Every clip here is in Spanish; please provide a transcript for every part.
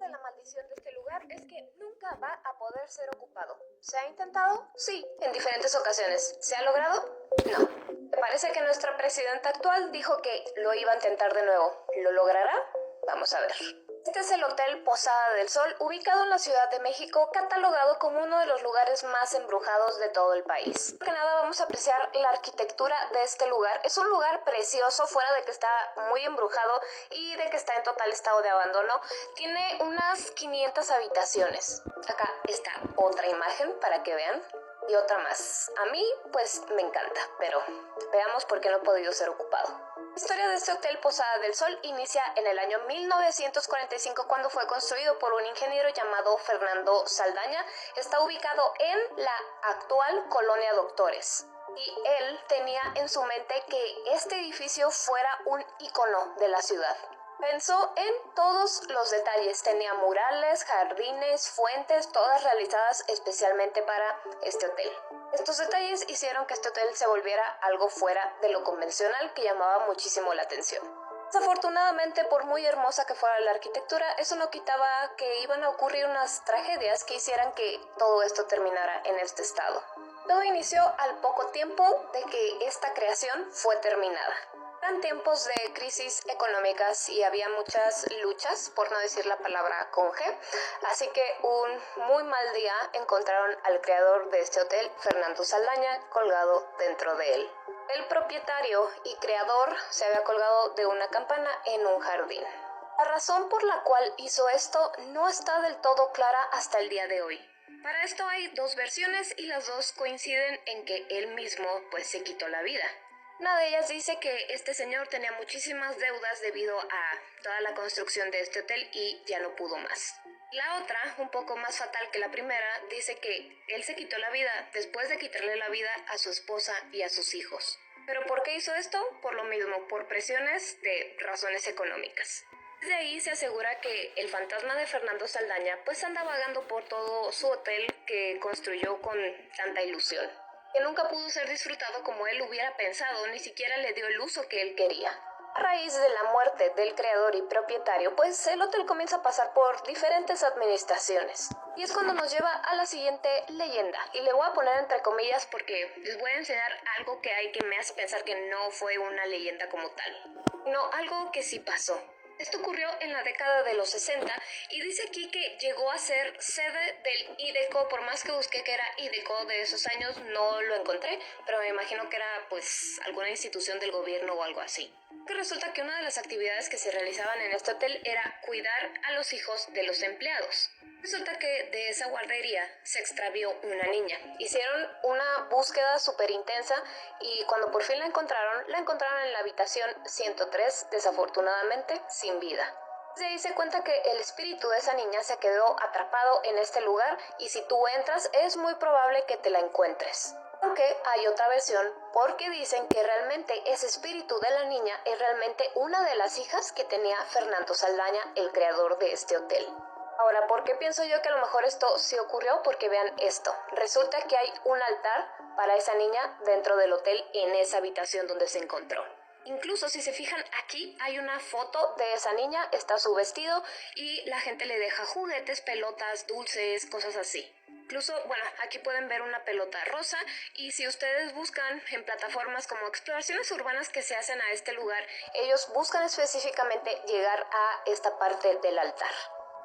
De la maldición de este lugar es que nunca va a poder ser ocupado. ¿Se ha intentado? Sí, en diferentes ocasiones. ¿Se ha logrado? No. Me parece que nuestra presidenta actual dijo que lo iba a intentar de nuevo. ¿Lo logrará? Vamos a ver. Este es el Hotel Posada del Sol, ubicado en la Ciudad de México, catalogado como uno de los lugares más embrujados de todo el país. Primero que nada vamos a apreciar la arquitectura de este lugar. Es un lugar precioso, fuera de que está muy embrujado y de que está en total estado de abandono. Tiene unas 500 habitaciones. Acá está otra imagen para que vean. Y otra más. A mí, pues, me encanta, pero veamos por qué no ha podido ser ocupado. La historia de este Hotel Posada del Sol inicia en el año 1945 cuando fue construido por un ingeniero llamado Fernando Saldaña. Está ubicado en la actual Colonia Doctores. Y él tenía en su mente que este edificio fuera un icono de la ciudad. Pensó en todos los detalles, tenía murales, jardines, fuentes, todas realizadas especialmente para este hotel. Estos detalles hicieron que este hotel se volviera algo fuera de lo convencional que llamaba muchísimo la atención. Desafortunadamente, por muy hermosa que fuera la arquitectura, eso no quitaba que iban a ocurrir unas tragedias que hicieran que todo esto terminara en este estado. Todo inició al poco tiempo de que esta creación fue terminada. Eran tiempos de crisis económicas y había muchas luchas, por no decir la palabra con G, así que un muy mal día encontraron al creador de este hotel, Fernando Saldaña, colgado dentro de él. El propietario y creador se había colgado de una campana en un jardín. La razón por la cual hizo esto no está del todo clara hasta el día de hoy. Para esto hay dos versiones y las dos coinciden en que él mismo pues se quitó la vida. Una de ellas dice que este señor tenía muchísimas deudas debido a toda la construcción de este hotel y ya no pudo más. La otra, un poco más fatal que la primera, dice que él se quitó la vida después de quitarle la vida a su esposa y a sus hijos. ¿Pero por qué hizo esto? Por lo mismo, por presiones de razones económicas. De ahí se asegura que el fantasma de Fernando Saldaña pues anda vagando por todo su hotel que construyó con tanta ilusión, que nunca pudo ser disfrutado como él hubiera pensado, ni siquiera le dio el uso que él quería. A raíz de la muerte del creador y propietario, pues el hotel comienza a pasar por diferentes administraciones. Y es cuando nos lleva a la siguiente leyenda. Y le voy a poner entre comillas porque les voy a enseñar algo que hay que me hace pensar que no fue una leyenda como tal. No, algo que sí pasó. Esto ocurrió en la década de los 60 y dice aquí que llegó a ser sede del IDECO. Por más que busqué que era IDECO de esos años, no lo encontré, pero me imagino que era pues alguna institución del gobierno o algo así. Que resulta que una de las actividades que se realizaban en este hotel era cuidar a los hijos de los empleados. Resulta que de esa guardería se extravió una niña. Hicieron una búsqueda súper intensa y cuando por fin la encontraron en la habitación 103, desafortunadamente sin vida. De ahí se cuenta que el espíritu de esa niña se quedó atrapado en este lugar y si tú entras es muy probable que te la encuentres. Aunque hay otra versión porque dicen que realmente ese espíritu de la niña es realmente una de las hijas que tenía Fernando Saldaña, el creador de este hotel. Ahora, ¿por qué pienso yo que a lo mejor esto sí ocurrió? Porque vean esto. Resulta que hay un altar para esa niña dentro del hotel en esa habitación donde se encontró. Incluso si se fijan aquí hay una foto de esa niña, está su vestido y la gente le deja juguetes, pelotas, dulces, cosas así. Incluso, bueno, aquí pueden ver una pelota rosa y si ustedes buscan en plataformas como exploraciones urbanas que se hacen a este lugar, ellos buscan específicamente llegar a esta parte del altar.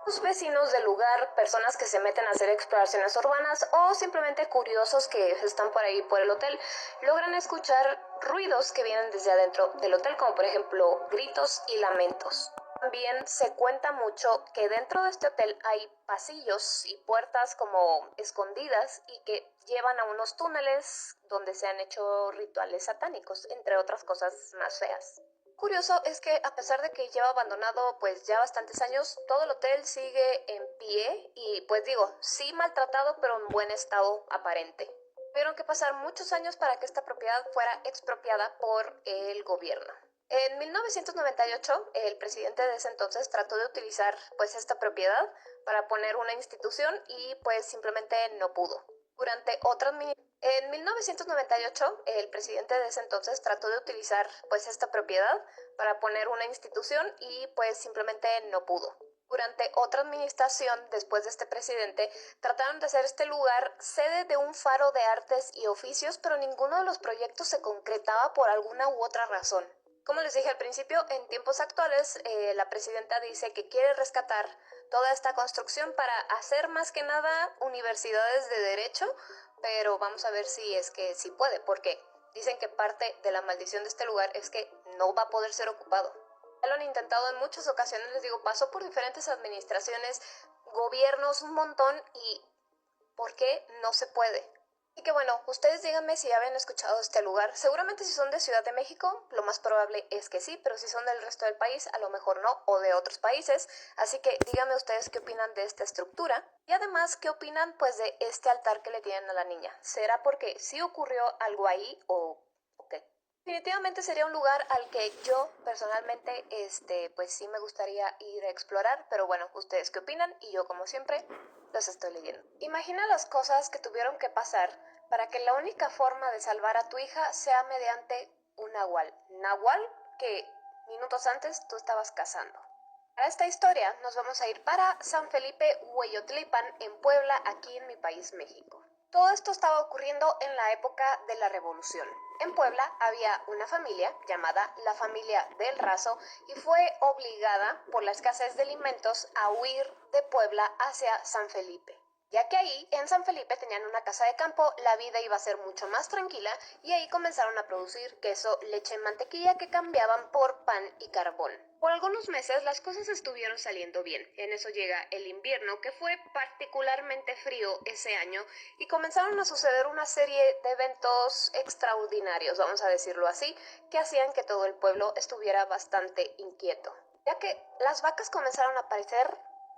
Los vecinos del lugar, personas que se meten a hacer exploraciones urbanas o simplemente curiosos que están por ahí por el hotel, logran escuchar ruidos que vienen desde adentro del hotel, como por ejemplo gritos y lamentos. También se cuenta mucho que dentro de este hotel hay pasillos y puertas como escondidas y que llevan a unos túneles donde se han hecho rituales satánicos, entre otras cosas más feas. Curioso es que a pesar de que lleva abandonado pues ya bastantes años, todo el hotel sigue en pie y pues digo, sí maltratado pero en buen estado aparente. Tuvieron que pasar muchos años para que esta propiedad fuera expropiada por el gobierno. En 1998, el presidente de ese entonces trató de utilizar pues esta propiedad para poner una institución y pues simplemente no pudo. En 1998, el presidente de ese entonces trató de utilizar pues esta propiedad para poner una institución y pues simplemente no pudo. Durante otra administración, después de este presidente, trataron de hacer este lugar sede de un faro de artes y oficios, pero ninguno de los proyectos se concretaba por alguna u otra razón. Como les dije al principio, en tiempos actuales, la presidenta dice que quiere rescatar toda esta construcción para hacer más que nada universidades de derecho, pero vamos a ver si es que sí puede, porque dicen que parte de la maldición de este lugar es que no va a poder ser ocupado. Ya lo han intentado en muchas ocasiones, les digo, pasó por diferentes administraciones, gobiernos, un montón, y ¿por qué no se puede? Y que bueno, ustedes díganme si ya habían escuchado este lugar. Seguramente si son de Ciudad de México, lo más probable es que sí, pero si son del resto del país, a lo mejor no, o de otros países. Así que díganme ustedes qué opinan de esta estructura. Y además, qué opinan pues de este altar que le tienen a la niña. ¿Será porque sí ocurrió algo ahí o qué? Definitivamente sería un lugar al que yo personalmente, pues sí me gustaría ir a explorar, pero bueno, ustedes qué opinan y yo como siempre los estoy leyendo. Imagina las cosas que tuvieron que pasar para que la única forma de salvar a tu hija sea mediante un nahual. Nahual que minutos antes tú estabas cazando. Para esta historia nos vamos a ir para San Felipe Hueyotlipan, en Puebla, aquí en mi país, México. Todo esto estaba ocurriendo en la época de la Revolución. En Puebla había una familia llamada la familia del Razo y fue obligada por la escasez de alimentos a huir de Puebla hacia San Felipe. Ya que ahí, en San Felipe, tenían una casa de campo, la vida iba a ser mucho más tranquila y ahí comenzaron a producir queso, leche y mantequilla que cambiaban por pan y carbón. Por algunos meses las cosas estuvieron saliendo bien. En eso llega el invierno, que fue particularmente frío ese año, y comenzaron a suceder una serie de eventos extraordinarios, vamos a decirlo así, que hacían que todo el pueblo estuviera bastante inquieto. Ya que las vacas comenzaron a aparecer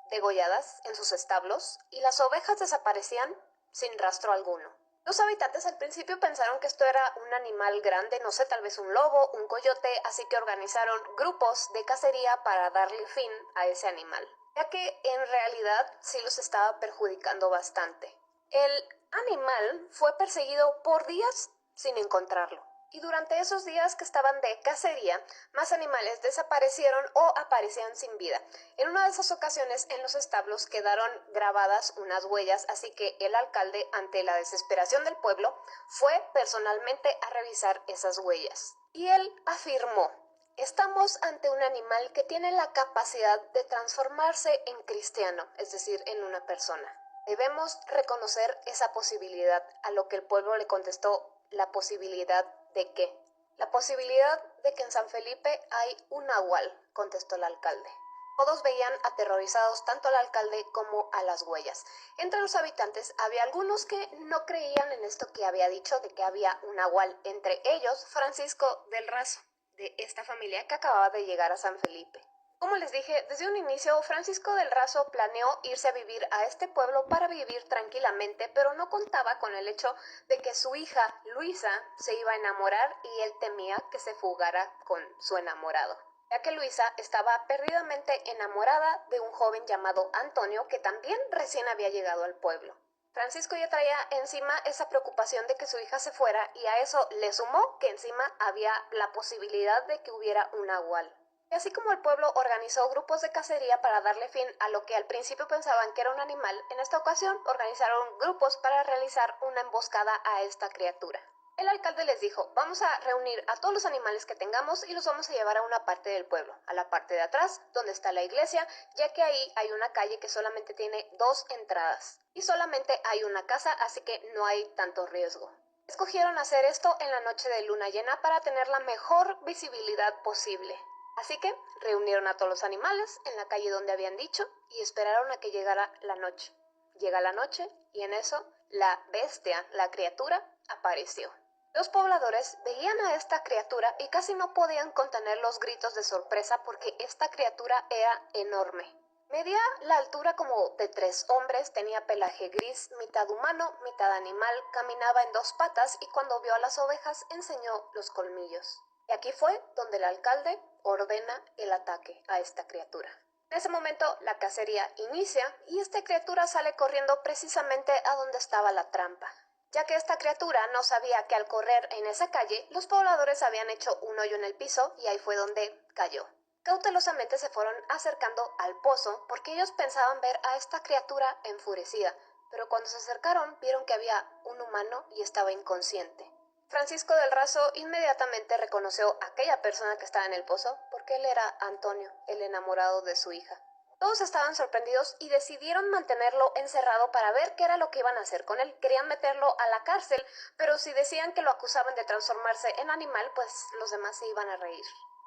degolladas en sus establos y las ovejas desaparecían sin rastro alguno. Los habitantes al principio pensaron que esto era un animal grande, no sé, tal vez un lobo, un coyote, así que organizaron grupos de cacería para darle fin a ese animal, ya que en realidad sí los estaba perjudicando bastante. El animal fue perseguido por días sin encontrarlo. Y durante esos días que estaban de cacería, más animales desaparecieron o aparecían sin vida. En una de esas ocasiones, en los establos quedaron grabadas unas huellas, así que el alcalde, ante la desesperación del pueblo, fue personalmente a revisar esas huellas. Y él afirmó: estamos ante un animal que tiene la capacidad de transformarse en cristiano, es decir, en una persona. Debemos reconocer esa posibilidad, a lo que el pueblo le contestó: ¿la posibilidad de qué? La posibilidad de que en San Felipe hay un nahual, contestó el alcalde. Todos veían aterrorizados tanto al alcalde como a las huellas. Entre los habitantes había algunos que no creían en esto que había dicho de que había un nahual, entre ellos Francisco del Razo, de esta familia que acababa de llegar a San Felipe. Como les dije, desde un inicio, Francisco del Razo planeó irse a vivir a este pueblo para vivir tranquilamente, pero no contaba con el hecho de que su hija, Luisa, se iba a enamorar y él temía que se fugara con su enamorado, ya que Luisa estaba perdidamente enamorada de un joven llamado Antonio, que también recién había llegado al pueblo. Francisco ya traía encima esa preocupación de que su hija se fuera, y a eso le sumó que encima había la posibilidad de que hubiera un nahual. Y así como el pueblo organizó grupos de cacería para darle fin a lo que al principio pensaban que era un animal, en esta ocasión organizaron grupos para realizar una emboscada a esta criatura. El alcalde les dijo: vamos a reunir a todos los animales que tengamos y los vamos a llevar a una parte del pueblo, a la parte de atrás, donde está la iglesia, ya que ahí hay una calle que solamente tiene 2 entradas y solamente hay una casa, así que no hay tanto riesgo. Escogieron hacer esto en la noche de luna llena para tener la mejor visibilidad posible. Así que reunieron a todos los animales en la calle donde habían dicho y esperaron a que llegara la noche. Llega la noche y en eso la bestia, la criatura, apareció. Los pobladores veían a esta criatura y casi no podían contener los gritos de sorpresa porque esta criatura era enorme. Medía la altura como de 3 hombres, tenía pelaje gris, mitad humano, mitad animal, caminaba en 2 patas y cuando vio a las ovejas enseñó los colmillos. Y aquí fue donde el alcalde ordena el ataque a esta criatura. En ese momento la cacería inicia y esta criatura sale corriendo precisamente a donde estaba la trampa, ya que esta criatura no sabía que al correr en esa calle los pobladores habían hecho un hoyo en el piso y ahí fue donde cayó. Cautelosamente se fueron acercando al pozo porque ellos pensaban ver a esta criatura enfurecida, pero cuando se acercaron vieron que había un humano y estaba inconsciente. Francisco del Razo inmediatamente reconoció a aquella persona que estaba en el pozo porque él era Antonio, el enamorado de su hija. Todos estaban sorprendidos y decidieron mantenerlo encerrado para ver qué era lo que iban a hacer con él. Querían meterlo a la cárcel, pero si decían que lo acusaban de transformarse en animal, pues los demás se iban a reír.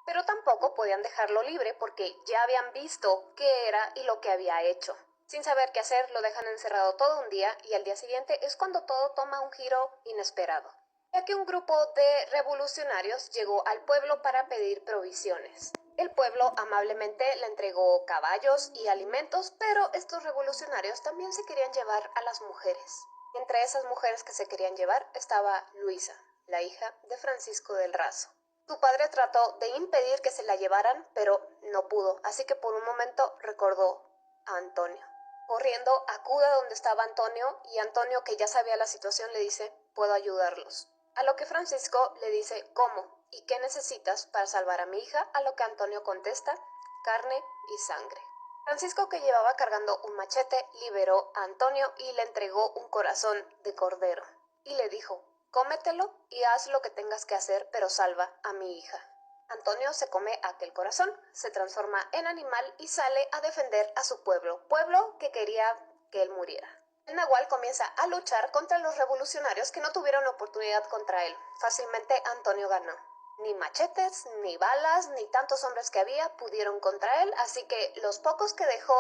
Pero tampoco podían dejarlo libre porque ya habían visto qué era y lo que había hecho. Sin saber qué hacer, lo dejan encerrado todo un día y al día siguiente es cuando todo toma un giro inesperado, ya que un grupo de revolucionarios llegó al pueblo para pedir provisiones. El pueblo amablemente le entregó caballos y alimentos, pero estos revolucionarios también se querían llevar a las mujeres. Entre esas mujeres que se querían llevar estaba Luisa, la hija de Francisco del Razo. Su padre trató de impedir que se la llevaran, pero no pudo, así que por un momento recordó a Antonio. Corriendo, acude a donde estaba Antonio y Antonio, que ya sabía la situación, le dice: puedo ayudarlos. A lo que Francisco le dice: ¿cómo? ¿Y qué necesitas para salvar a mi hija? A lo que Antonio contesta: carne y sangre. Francisco, que llevaba cargando un machete, liberó a Antonio y le entregó un corazón de cordero. Y le dijo: cómetelo y haz lo que tengas que hacer, pero salva a mi hija. Antonio se come aquel corazón, se transforma en animal y sale a defender a su pueblo que quería que él muriera. El nahual comienza a luchar contra los revolucionarios que no tuvieron oportunidad contra él. Fácilmente Antonio ganó. Ni machetes, ni balas, ni tantos hombres que había pudieron contra él, así que los pocos que dejó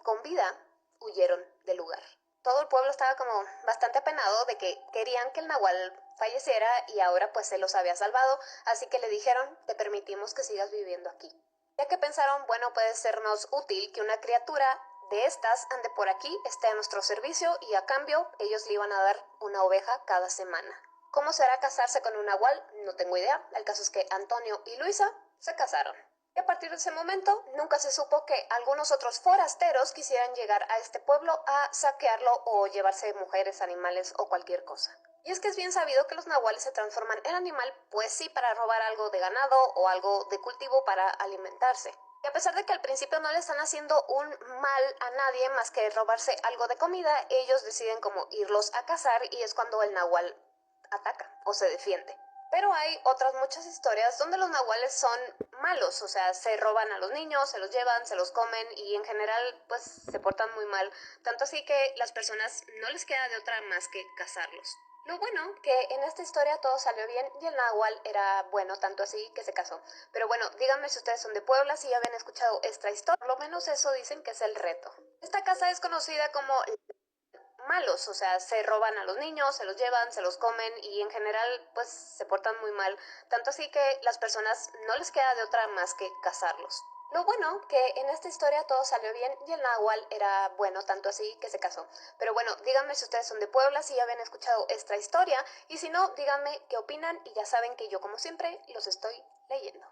con vida huyeron del lugar. Todo el pueblo estaba como bastante apenado de que querían que el nahual falleciera y ahora pues se los había salvado, así que le dijeron: te permitimos que sigas viviendo aquí. Ya que pensaron, bueno, puede sernos útil que una criatura de estas ande por aquí, esté a nuestro servicio y a cambio ellos le iban a dar una oveja cada semana. ¿Cómo será casarse con un nahual? No tengo idea. El caso es que Antonio y Luisa se casaron. Y a partir de ese momento nunca se supo que algunos otros forasteros quisieran llegar a este pueblo a saquearlo o llevarse mujeres, animales o cualquier cosa. Y es que es bien sabido que los nahuales se transforman en animal, pues sí, para robar algo de ganado o algo de cultivo para alimentarse. Y a pesar de que al principio no le están haciendo un mal a nadie más que robarse algo de comida, ellos deciden como irlos a cazar y es cuando el nahual ataca o se defiende. Pero hay otras muchas historias donde los nahuales son malos, o sea, se roban a los niños, se los llevan, se los comen y en general pues se portan muy mal, tanto así que las personas no les queda de otra más que cazarlos. Lo bueno, que en esta historia todo salió bien y el nahual era bueno, tanto así que se casó. Pero bueno, díganme si ustedes son de Puebla, si ya habían escuchado esta historia, por lo menos eso dicen que es el reto. Esta casa es conocida como malos, o sea, se roban a los niños, se los llevan, se los comen y en general pues se portan muy mal, tanto así que las personas no les queda de otra más que cazarlos. Lo bueno, que en esta historia todo salió bien y el nahual era bueno, tanto así que se casó. Pero bueno, díganme si ustedes son de Puebla, si ya habían escuchado esta historia y si no, díganme qué opinan y ya saben que yo como siempre los estoy leyendo.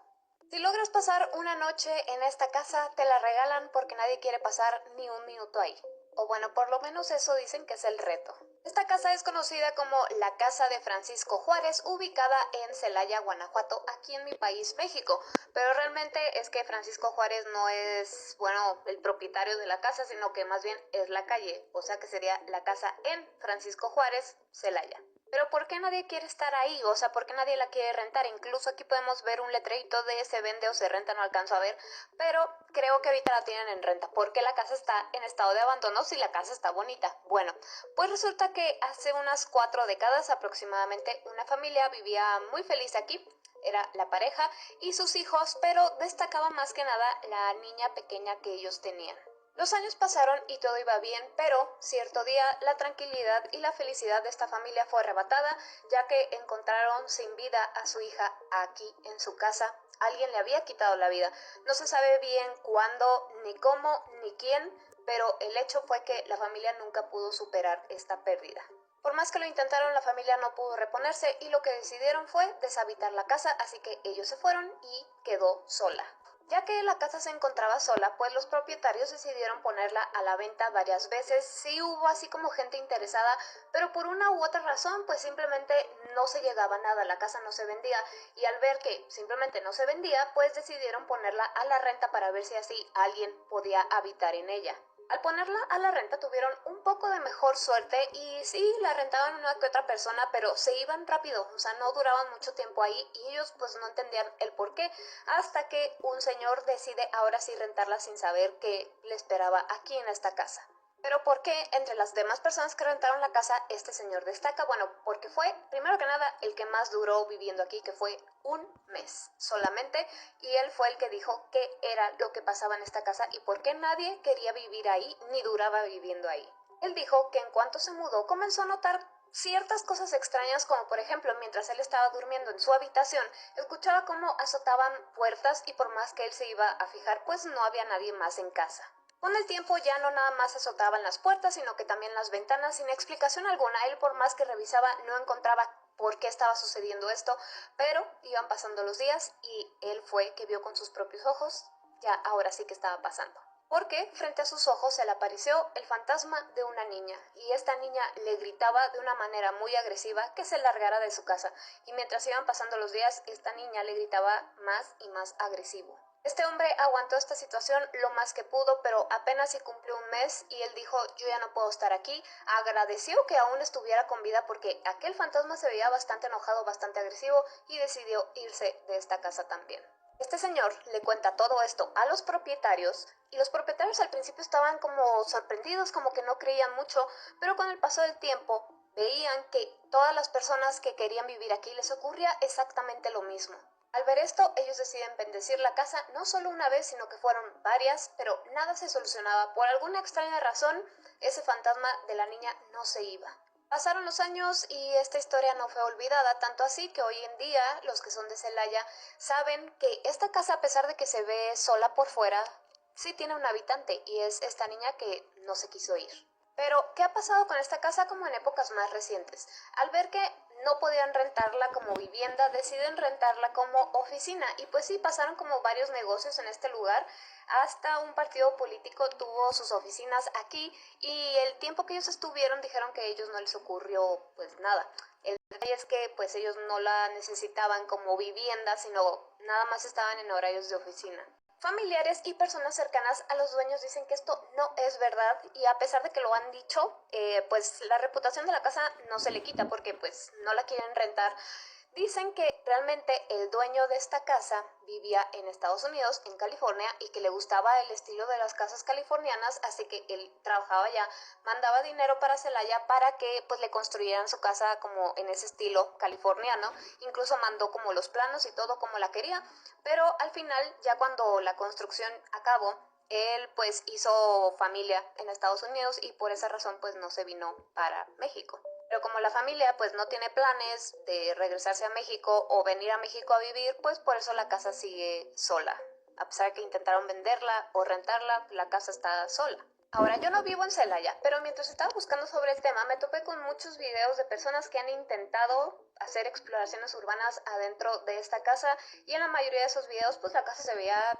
Si logras pasar una noche en esta casa, te la regalan porque nadie quiere pasar ni un minuto ahí. O bueno, por lo menos eso dicen que es el reto. Esta casa es conocida como la Casa de Francisco Juárez, ubicada en Celaya, Guanajuato, aquí en mi país, México. Pero realmente es que Francisco Juárez no es, bueno, el propietario de la casa, sino que más bien es la calle, o sea que sería la casa en Francisco Juárez, Celaya. Pero ¿por qué nadie quiere estar ahí? O sea, ¿por qué nadie la quiere rentar? Incluso aquí podemos ver un letrerito de se vende o se renta, no alcanzo a ver, pero creo que ahorita la tienen en renta, porque la casa está en estado de abandono si la casa está bonita. Bueno, pues resulta que hace unas 4 décadas aproximadamente una familia vivía muy feliz aquí. Era la pareja y sus hijos, pero destacaba más que nada la niña pequeña que ellos tenían. Los años pasaron y todo iba bien, pero cierto día la tranquilidad y la felicidad de esta familia fue arrebatada, ya que encontraron sin vida a su hija aquí en su casa. Alguien le había quitado la vida. No se sabe bien cuándo, ni cómo, ni quién, pero el hecho fue que la familia nunca pudo superar esta pérdida. Por más que lo intentaron, la familia no pudo reponerse y lo que decidieron fue deshabitar la casa, así que ellos se fueron y quedó sola. Ya que la casa se encontraba sola, pues los propietarios decidieron ponerla a la venta varias veces. Sí hubo así como gente interesada, pero por una u otra razón, pues simplemente no se llegaba a nada, la casa no se vendía. Y al ver que simplemente no se vendía, pues decidieron ponerla a la renta para ver si así alguien podía habitar en ella. Al ponerla a la renta tuvieron un poco de mejor suerte y sí, la rentaban una que otra persona, pero se iban rápido, o sea, no duraban mucho tiempo ahí y ellos pues no entendían el por qué, hasta que un señor decide ahora sí rentarla sin saber qué le esperaba aquí en esta casa. Pero ¿por qué entre las demás personas que rentaron la casa este señor destaca? Bueno, porque fue, primero que nada, el que más duró viviendo aquí, que fue un mes solamente, y él fue el que dijo qué era lo que pasaba en esta casa y por qué nadie quería vivir ahí ni duraba viviendo ahí. Él dijo que en cuanto se mudó comenzó a notar ciertas cosas extrañas, como por ejemplo mientras él estaba durmiendo en su habitación escuchaba cómo azotaban puertas y por más que él se iba a fijar pues no había nadie más en casa. Con el tiempo ya no nada más azotaban las puertas, sino que también las ventanas, sin explicación alguna. Él por más que revisaba no encontraba por qué estaba sucediendo esto, pero iban pasando los días y él fue que vio con sus propios ojos, ya ahora sí que estaba pasando. Porque frente a sus ojos se le apareció el fantasma de una niña y esta niña le gritaba de una manera muy agresiva que se largara de su casa y mientras iban pasando los días esta niña le gritaba más y más agresivo. Este hombre aguantó esta situación lo más que pudo, pero apenas se cumplió un mes y él dijo, yo ya no puedo estar aquí. Agradeció que aún estuviera con vida porque aquel fantasma se veía bastante enojado, bastante agresivo y decidió irse de esta casa también. Este señor le cuenta todo esto a los propietarios y los propietarios al principio estaban como sorprendidos, como que no creían mucho, pero con el paso del tiempo veían que todas las personas que querían vivir aquí les ocurría exactamente lo mismo. Al ver esto, ellos deciden bendecir la casa no solo una vez, sino que fueron varias, pero nada se solucionaba. Por alguna extraña razón, ese fantasma de la niña no se iba. Pasaron los años y esta historia no fue olvidada, tanto así que hoy en día los que son de Celaya saben que esta casa, a pesar de que se ve sola por fuera, sí tiene un habitante y es esta niña que no se quiso ir. Pero, ¿qué ha pasado con esta casa como en épocas más recientes? Al ver que no podían rentarla como vivienda, deciden rentarla como oficina. Y pues sí, pasaron como varios negocios en este lugar. Hasta un partido político tuvo sus oficinas aquí y el tiempo que ellos estuvieron dijeron que a ellos no les ocurrió pues nada. El detalle es que pues ellos no la necesitaban como vivienda, sino nada más estaban en horarios de oficina. Familiares y personas cercanas a los dueños dicen que esto no es verdad y a pesar de que lo han dicho, pues la reputación de la casa no se le quita porque pues no la quieren rentar. Dicen que realmente el dueño de esta casa vivía en Estados Unidos, en California, y que le gustaba el estilo de las casas californianas, así que él trabajaba allá, mandaba dinero para Celaya para que pues le construyeran su casa como en ese estilo californiano, incluso mandó como los planos y todo como la quería, pero al final ya cuando la construcción acabó, él pues hizo familia en Estados Unidos y por esa razón pues no se vino para México. Pero como la familia pues no tiene planes de regresarse a México o venir a México a vivir, pues por eso la casa sigue sola. A pesar de que intentaron venderla o rentarla, la casa está sola. Ahora, yo no vivo en Celaya, pero mientras estaba buscando sobre el tema me topé con muchos videos de personas que han intentado hacer exploraciones urbanas adentro de esta casa y en la mayoría de esos videos pues la casa se veía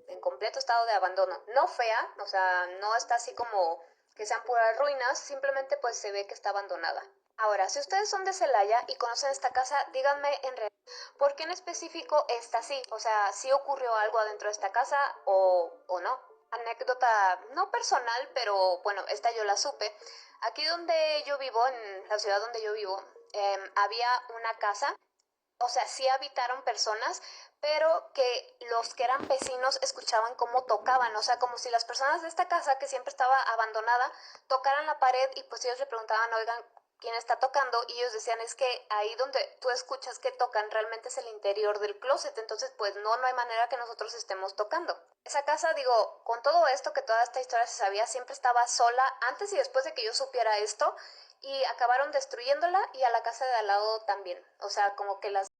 en completo estado de abandono. No fea, o sea, no está así como que sean puras ruinas, simplemente pues se ve que está abandonada. Ahora, si ustedes son de Celaya y conocen esta casa, díganme en realidad por qué en específico está así, o sea, si ocurrió algo adentro de esta casa o no. Anécdota no personal, pero bueno, esta yo la supe. Aquí donde yo vivo, en la ciudad donde yo vivo, había una casa, o sea, sí habitaron personas, pero que los que eran vecinos escuchaban cómo tocaban, o sea, como si las personas de esta casa, que siempre estaba abandonada, tocaran la pared y pues ellos le preguntaban, oigan, ¿quién está tocando? Y ellos decían, es que ahí donde tú escuchas que tocan realmente es el interior del closet, entonces pues no hay manera que nosotros estemos tocando. Esa casa, digo, con todo esto, que toda esta historia se sabía, siempre estaba sola antes y después de que yo supiera esto y acabaron destruyéndola y a la casa de al lado también, o sea, como que las